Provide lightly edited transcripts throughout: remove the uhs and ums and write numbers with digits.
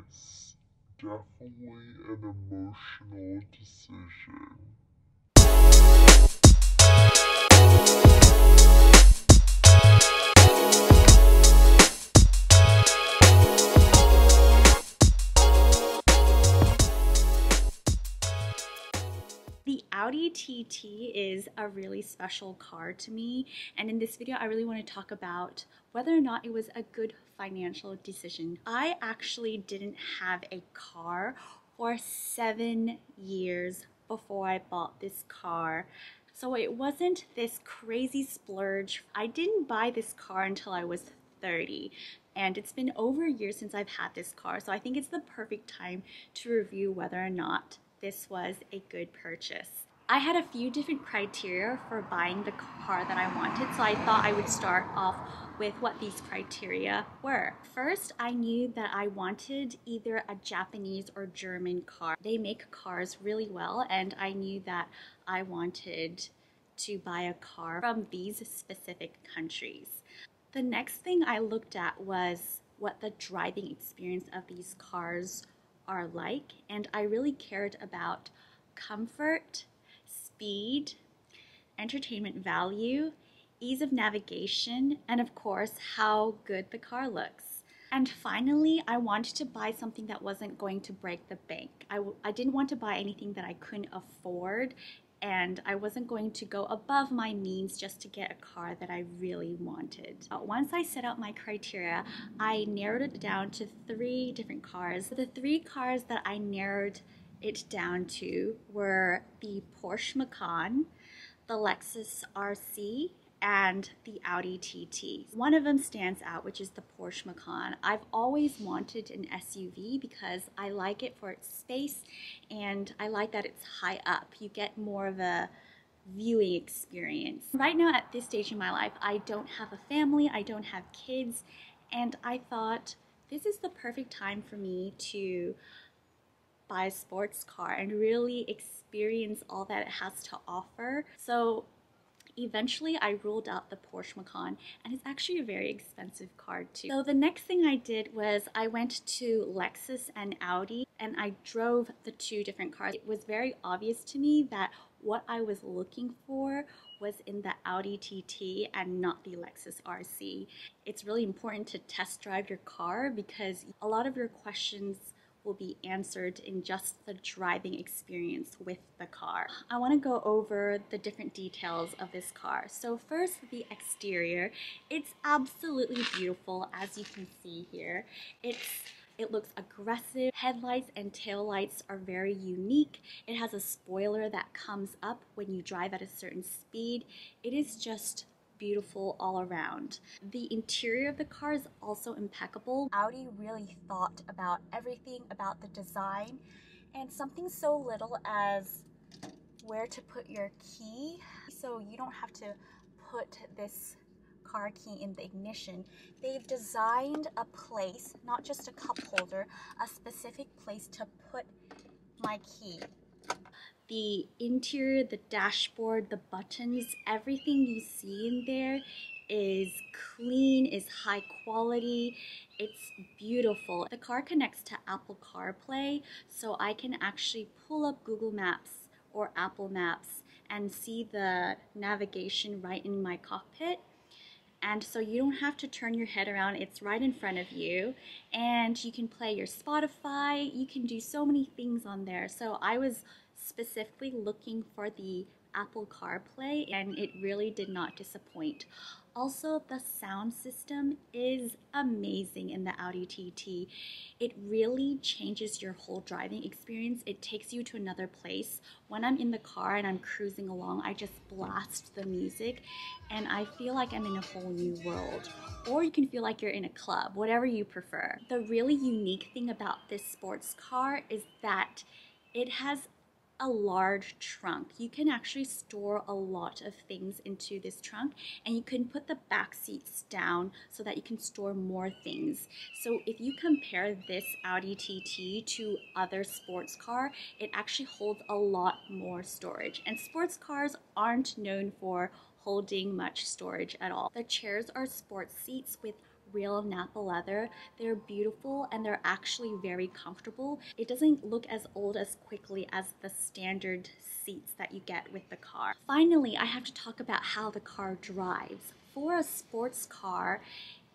it's definitely an emotional decision. The Audi TT is a really special car to me, and in this video I really want to talk about whether or not it was a good financial decision. I actually didn't have a car for 7 years before I bought this car. So it wasn't this crazy splurge. I didn't buy this car until I was 30. And it's been over a year since I've had this car, so I think it's the perfect time to review whether or not this was a good purchase. I had a few different criteria for buying the car that I wanted, so I thought I would start off with what these criteria were. First, I knew that I wanted either a Japanese or German car. They make cars really well, and I knew that I wanted to buy a car from these specific countries. The next thing I looked at was what the driving experience of these cars are like, and I really cared about comfort, speed, entertainment value, ease of navigation, and of course, how good the car looks. And finally, I wanted to buy something that wasn't going to break the bank. I didn't want to buy anything that I couldn't afford, and I wasn't going to go above my means just to get a car that I really wanted. Once I set out my criteria, I narrowed it down to 3 different cars. The 3 cars that I narrowed it down to were the Porsche Macan, the Lexus RC, and the Audi TT. One of them stands out, which is the Porsche Macan. I've always wanted an SUV because I like it for its space and I like that it's high up. You get more of a viewing experience. Right now at this stage in my life, I don't have a family, I don't have kids, and I thought this is the perfect time for me to buy a sports car and really experience all that it has to offer. So eventually I ruled out the Porsche Macan, and it's actually a very expensive car too. So the next thing I did was I went to Lexus and Audi and I drove the 2 different cars. It was very obvious to me that what I was looking for was in the Audi TT and not the Lexus RC. It's really important to test drive your car because a lot of your questions will be answered in just the driving experience with the car. I want to go over the different details of this car. So first, the exterior. It's absolutely beautiful, as you can see here. It looks aggressive. Headlights and taillights are very unique. It has a spoiler that comes up when you drive at a certain speed. It is just beautiful all around. The interior of the car is also impeccable. Audi really thought about everything about the design, and something so little as where to put your key, so you don't have to put this car key in the ignition. They've designed a place, not just a cup holder, a specific place to put my key. The interior, the dashboard, the buttons, everything you see in there is clean, is high quality, it's beautiful. The car connects to Apple CarPlay, so I can actually pull up Google Maps or Apple Maps and see the navigation right in my cockpit. And so you don't have to turn your head around, it's right in front of you, and you can play your Spotify, you can do so many things on there. So I was specifically looking for the Apple CarPlay, and it really did not disappoint. Also, the sound system is amazing in the Audi TT. It really changes your whole driving experience. It takes you to another place. When I'm in the car and I'm cruising along, I just blast the music and I feel like I'm in a whole new world. Or you can feel like you're in a club, whatever you prefer. The really unique thing about this sports car is that it has a large trunk. You can actually store a lot of things into this trunk, and you can put the back seats down so that you can store more things. So if you compare this Audi TT to other sports car, it actually holds a lot more storage, and sports cars aren't known for holding much storage at all. The chairs are sports seats with real Napa leather. They're beautiful and they're actually very comfortable. It doesn't look as old as quickly as the standard seats that you get with the car. Finally, I have to talk about how the car drives. For a sports car,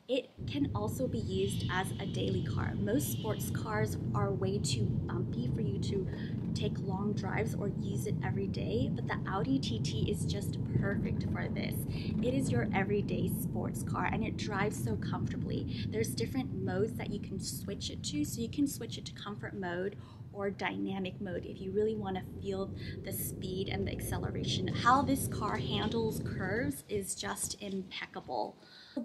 it can also be used as a daily car. Most sports cars are way too bumpy for you to take long drives or use it every day, but the Audi TT is just perfect for this. It is your everyday sports car and it drives so comfortably. There's different modes that you can switch it to, so you can switch it to comfort mode or dynamic mode if you really want to feel the speed and the acceleration. How this car handles curves is just impeccable.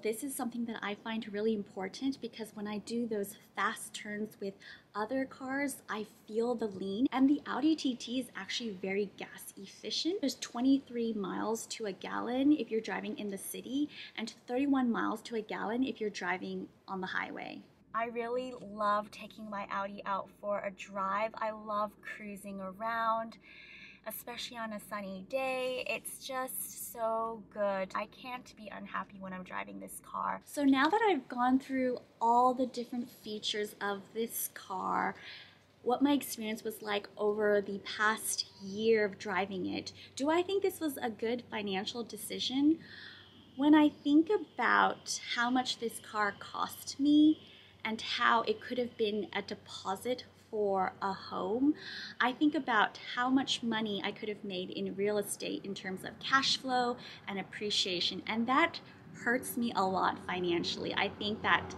This is something that I find really important because when I do those fast turns with other cars, I feel the lean. And the Audi TT is actually very gas efficient. There's 23 miles to a gallon if you're driving in the city and 31 miles to a gallon if you're driving on the highway. I really love taking my Audi out for a drive. I love cruising around, especially on a sunny day. It's just so good. I can't be unhappy when I'm driving this car. So now that I've gone through all the different features of this car, what my experience was like over the past year of driving it, do I think this was a good financial decision? When I think about how much this car cost me and how it could have been a deposit for a home, I think about how much money I could have made in real estate in terms of cash flow and appreciation, and that hurts me a lot financially. I think that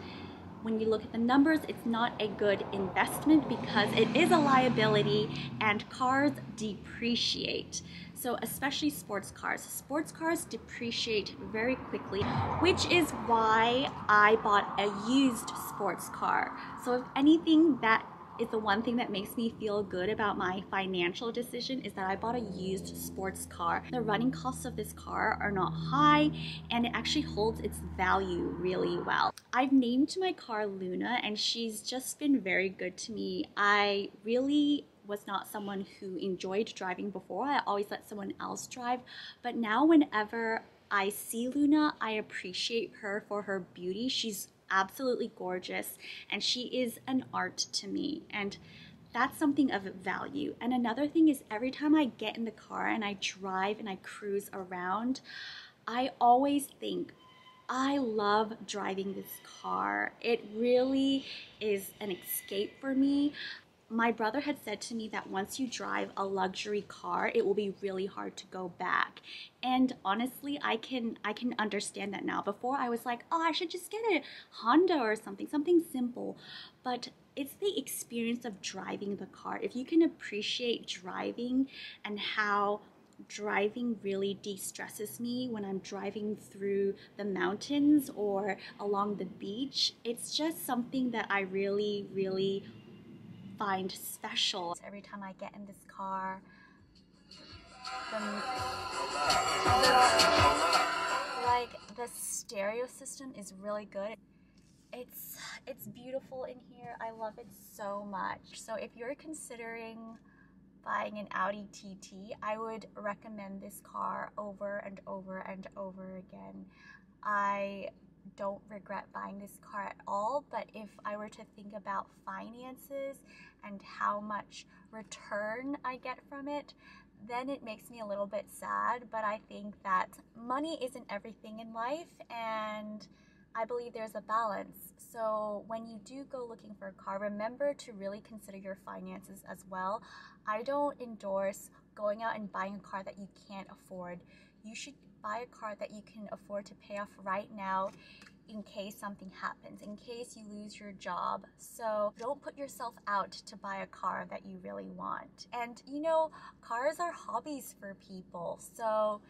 when you look at the numbers, it's not a good investment because it is a liability and cars depreciate. So especially sports cars. Sports cars depreciate very quickly, which is why I bought a used sports car. So if anything, that is the one thing that makes me feel good about my financial decision is that I bought a used sports car. The running costs of this car are not high and it actually holds its value really well. I've named my car Luna and she's just been very good to me. I really was not someone who enjoyed driving before. I always let someone else drive, but now whenever I see Luna, I appreciate her for her beauty. She's absolutely gorgeous and she is an art to me, and that's something of value. And another thing is every time I get in the car and I drive and I cruise around, I always think, I love driving this car. It really is an escape for me. My brother had said to me that once you drive a luxury car, it will be really hard to go back. And honestly, I can understand that now. Before I was like, oh, I should just get a Honda or something simple. But it's the experience of driving the car. If you can appreciate driving and how driving really de-stresses me when I'm driving through the mountains or along the beach, it's just something that I really find special. Every time I get in this car, the stereo system is really good. It's beautiful in here. I love it so much. So if you're considering buying an Audi TT, I would recommend this car over and over and over again. I don't regret buying this car at all, but if I were to think about finances and how much return I get from it, then it makes me a little bit sad. But I think that money isn't everything in life, and I believe there's a balance. So when you do go looking for a car, remember to really consider your finances as well. I don't endorse going out and buying a car that you can't afford. You should buy a car that you can afford to pay off right now in case something happens, in case you lose your job. So don't put yourself out to buy a car that you really want. And you know, cars are hobbies for people. So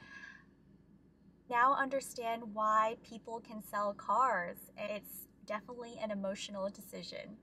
now understand why people can sell cars. It's definitely an emotional decision.